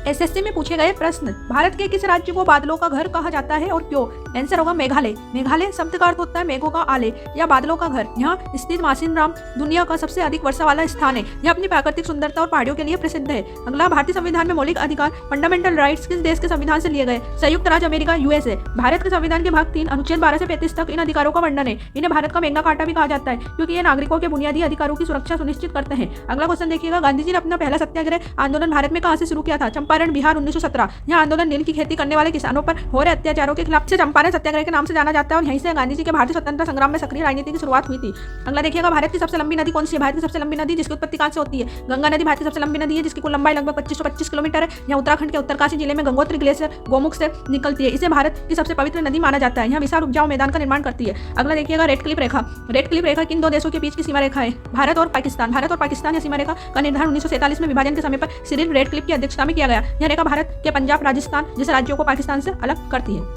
SSC में पूछे गए प्रश्न। भारत के किस राज्य को बादलों का घर कहा जाता है और क्यों? आंसर होगा मेघालय। मेघालय शब्द का अर्थ होता है मेघों का आलय या बादलों का घर। यहाँ स्थित मासिनराम दुनिया का सबसे अधिक वर्षा वाला स्थान है। यह अपनी प्राकृतिक सुंदरता और पहाड़ियों के लिए प्रसिद्ध है। अगला, भारतीय संविधान में मौलिक अधिकार फंडामेंटल राइट्स किस देश के संविधान से लिए गए? संयुक्त राज्य अमेरिका, यूएसए। भारत के संविधान के भाग 3 अनुच्छेद 12 से 35 तक इन अधिकारों का वर्णन है। इन्हें भारत का मैग्ना कार्टा भी कहा जाता है क्योंकि ये नागरिकों के बुनियादी अधिकारों की सुरक्षा सुनिश्चित करते हैं। अगला क्वेश्चन देखिएगा, गांधी जी ने अपना पहला सत्याग्रह आंदोलन भारत में कहां से शुरू किया था? चंपारण, बिहार, 1917। यह आंदोलन नील की खेती करने वाले किसानों पर हो रहे अत्याचारों के खिलाफ से चंपारण सत्याग्रह के नाम से जाना जाता है और यहीं से गांधी जी के भारतीय स्वतंत्रता संग्राम में सक्रिय राजनीति की शुरुआत हुई थी। अगला देखिएगा, भारत की सबसे लंबी नदी कौन सी है? भारत की सबसे लंबी नदी जिसकी उत्पत्ति कहां से होती है? गंगा नदी भारत की सबसे लंबी नदी है जिसकी कुल लंबाई लगभग 2525 किलोमीटर है। यह उत्तराखंड के उत्तरकाशी जिले में गंगोत्री ग्लेशियर गोमुख से निकलती है। इसे भारत की सबसे पवित्र नदी माना जाता है। यह विशाल उपजाऊ मैदान का निर्माण करती है। अगला देखिएगा, रेड क्लिफ रेखा। रेड क्लिफ रेखा किन दो देशों के बीच की सीमा रेखा है? भारत और पाकिस्तान। भारत और पाकिस्तान या सीमा रेखा का निर्धारण 1947 में विभाजन के समय पर सिरिल रेड क्लिफ की अध्यक्षता में किया गया। यह रेखा भारत के पंजाब, राजस्थान जैसे राज्यों को पाकिस्तान से अलग करती है।